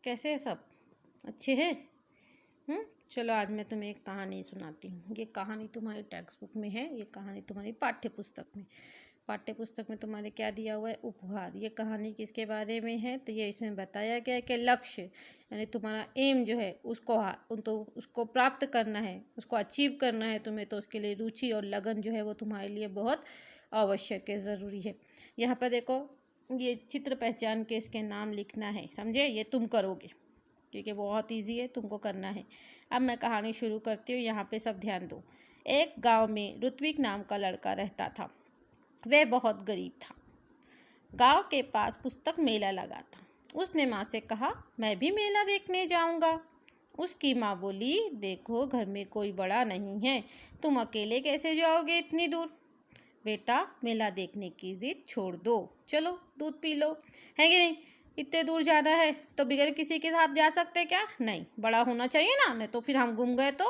कैसे हैं सब? अच्छे हैं? चलो आज मैं तुम्हें एक कहानी सुनाती हूँ। ये कहानी तुम्हारी टेक्स्ट बुक में है, ये कहानी तुम्हारी पाठ्य पुस्तक में तुम्हारे क्या दिया हुआ है? उपहार। ये कहानी किसके बारे में है? तो ये इसमें बताया गया है कि लक्ष्य यानी तुम्हारा एम जो है उसको प्राप्त करना है, उसको अचीव करना है तुम्हें, तो उसके लिए रुचि और लगन जो है वो तुम्हारे लिए बहुत आवश्यक है, ज़रूरी है। यहाँ पर देखो, ये चित्र पहचान के इसके नाम लिखना है, समझे? ये तुम करोगे क्योंकि बहुत इजी है, तुमको करना है। अब मैं कहानी शुरू करती हूँ, यहाँ पे सब ध्यान दो। एक गांव में ऋत्विक नाम का लड़का रहता था। वह बहुत गरीब था। गांव के पास पुस्तक मेला लगा था। उसने माँ से कहा, मैं भी मेला देखने जाऊँगा। उसकी माँ बोली, देखो घर में कोई बड़ा नहीं है, तुम अकेले कैसे जाओगे इतनी दूर? बेटा, मेला देखने की जिद छोड़ दो, चलो दूध पी लो, है कि नहीं? इतने दूर जाना है तो बगैर किसी के साथ जा सकते क्या? नहीं, बड़ा होना चाहिए ना, नहीं तो फिर हम गुम गए तो।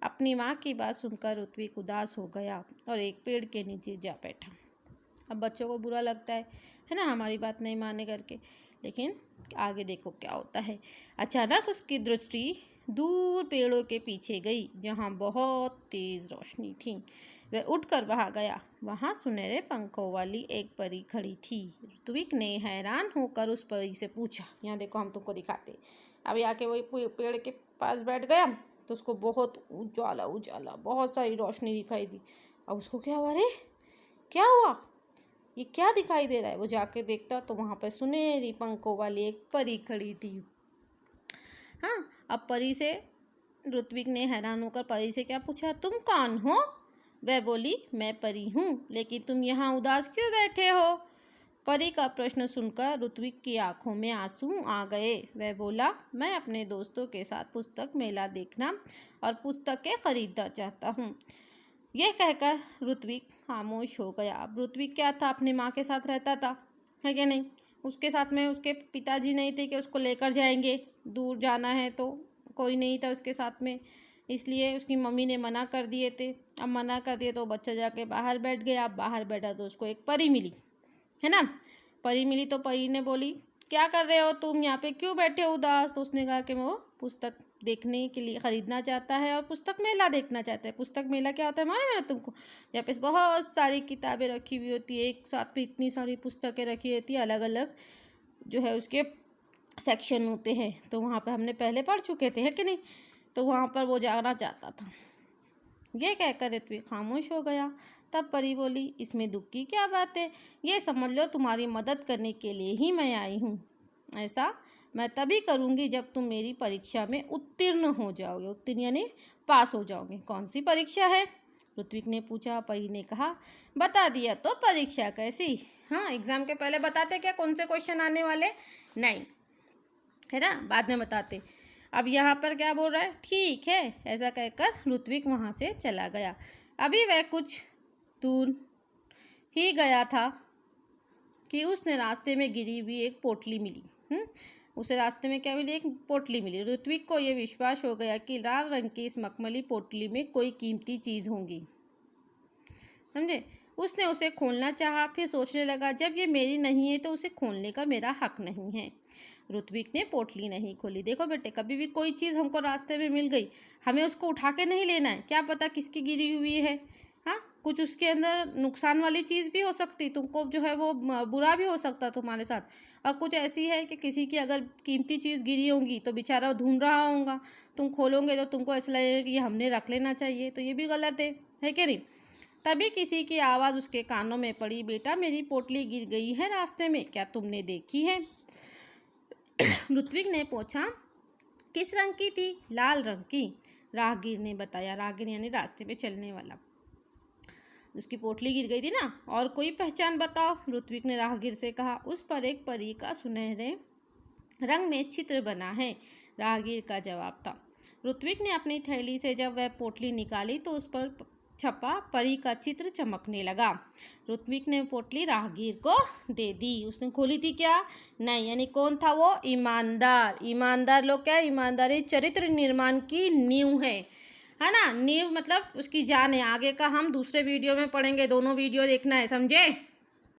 अपनी माँ की बात सुनकर ऋत्विक उदास हो गया और एक पेड़ के नीचे जा बैठा। अब बच्चों को बुरा लगता है ना, हमारी बात नहीं माने करके, लेकिन आगे देखो क्या होता है। अचानक उसकी दृष्टि दूर पेड़ों के पीछे गई, जहाँ बहुत तेज रोशनी थी। वह उठकर वहाँ गया। वहाँ सुनहरे पंखों वाली एक परी खड़ी थी। ऋत्विक ने हैरान होकर उस परी से पूछा, यहाँ देखो हम तुमको दिखाते। अभी आके वही पेड़ के पास बैठ गया तो उसको बहुत उजाला उजाला, बहुत सारी रोशनी दिखाई दी। अब उसको क्या हुआ? अरे क्या हुआ, ये क्या दिखाई दे रहा है? वो जाके देखता तो वहाँ पर सुनहरी पंखों वाली एक परी खड़ी थी। हाँ, अब परी से ऋत्विक ने हैरान होकर परी से क्या पूछा, तुम कौन हो? वह बोली, मैं परी हूँ, लेकिन तुम यहाँ उदास क्यों बैठे हो? परी का प्रश्न सुनकर ऋत्विक की आंखों में आंसू आ गए। वह बोला, मैं अपने दोस्तों के साथ पुस्तक मेला देखना और पुस्तकें खरीदना चाहता हूँ। यह कहकर ऋत्विक खामोश हो गया। अब ऋत्विक क्या था, अपनी माँ के साथ रहता था, है क्या नहीं? उसके साथ में उसके पिताजी नहीं थे कि उसको लेकर जाएंगे, दूर जाना है तो कोई नहीं था उसके साथ में, इसलिए उसकी मम्मी ने मना कर दिए थे। अब मना कर दिए तो बच्चा जाके बाहर बैठ गया। अब बाहर बैठा तो उसको एक परी मिली, है ना? परी मिली तो परी ने बोली, क्या कर रहे हो तुम यहाँ पे, क्यों बैठे हो उदास? तो उसने कहा कि वो पुस्तक देखने के लिए खरीदना चाहता है और पुस्तक मेला देखना चाहता है। पुस्तक मेला क्या होता है मालूम है तुमको? यहाँ पे बहुत सारी किताबें रखी हुई होती है, एक साथ पे इतनी सारी पुस्तकें रखी होती है, अलग अलग जो है उसके सेक्शन होते हैं। तो वहाँ पर हमने पहले पढ़ चुके थे, है कि नहीं? तो वहाँ पर वो जाना चाहता था। ये कहकर ऋत्विक खामोश हो गया। तब परी बोली, इसमें दुख की क्या बात है? ये समझ लो तुम्हारी मदद करने के लिए ही मैं आई हूँ। ऐसा मैं तभी करूँगी जब तुम मेरी परीक्षा में उत्तीर्ण हो जाओगे। उत्तीर्ण यानी पास हो जाओगे। कौन सी परीक्षा है? ऋत्विक ने पूछा। परी ने कहा, बता दिया तो परीक्षा कैसी? हाँ, एग्जाम के पहले बताते क्या कौन से क्वेश्चन आने वाले? नहीं, है ना, बाद में बताते। अब यहाँ पर क्या बोल रहा है, ठीक है, ऐसा कहकर ऋत्विक वहाँ से चला गया। अभी वह कुछ दूर ही गया था कि उसने रास्ते में गिरी हुई एक पोटली मिली। उसे रास्ते में क्या मिली? एक पोटली मिली। ऋत्विक को यह विश्वास हो गया कि लाल रंग की इस मखमली पोटली में कोई कीमती चीज़ होगी, समझे? उसने उसे खोलना चाहा, फिर सोचने लगा, जब ये मेरी नहीं है तो उसे खोलने का मेरा हक नहीं है। ऋत्विक ने पोटली नहीं खोली। देखो बेटे, कभी भी कोई चीज़ हमको रास्ते में मिल गई, हमें उसको उठा के नहीं लेना है, क्या पता किसकी गिरी हुई है। हाँ, कुछ उसके अंदर नुकसान वाली चीज़ भी हो सकती, तुमको जो है वो बुरा भी हो सकता तुम्हारे साथ। और कुछ ऐसी है कि किसी की अगर कीमती चीज़ गिरी होगी तो बेचारा ढूंढ रहा होगा, तुम खोलोगे तो तुमको ऐसा लगेगा कि ये हमने रख लेना चाहिए, तो ये भी गलत है कि नहीं? तभी किसी की आवाज़ उसके कानों में पड़ी, बेटा मेरी पोटली गिर गई है रास्ते में, क्या तुमने देखी है? ऋत्विक ने पूछा, किस रंग की थी? लाल रंग की, राहगीर ने बताया। राहगीर यानी रास्ते पे चलने वाला। उसकी पोटली गिर गई थी ना, और कोई पहचान बताओ? ऋत्विक ने राहगीर से कहा। उस पर एक परी का सुनहरे रंग में चित्र बना है, राहगीर का जवाब था। ऋत्विक ने अपनी थैली से जब वह पोटली निकाली तो उस पर छपा परी का चित्र चमकने लगा। ऋत्विक ने पोटली राहगीर को दे दी। उसने खोली थी क्या? नहीं, यानी कौन था वो? ईमानदार। ईमानदार लोग क्या? ईमानदारी चरित्र निर्माण की नींव है ना? नींव मतलब उसकी जान है। आगे का हम दूसरे वीडियो में पढ़ेंगे, दोनों वीडियो देखना है, समझे?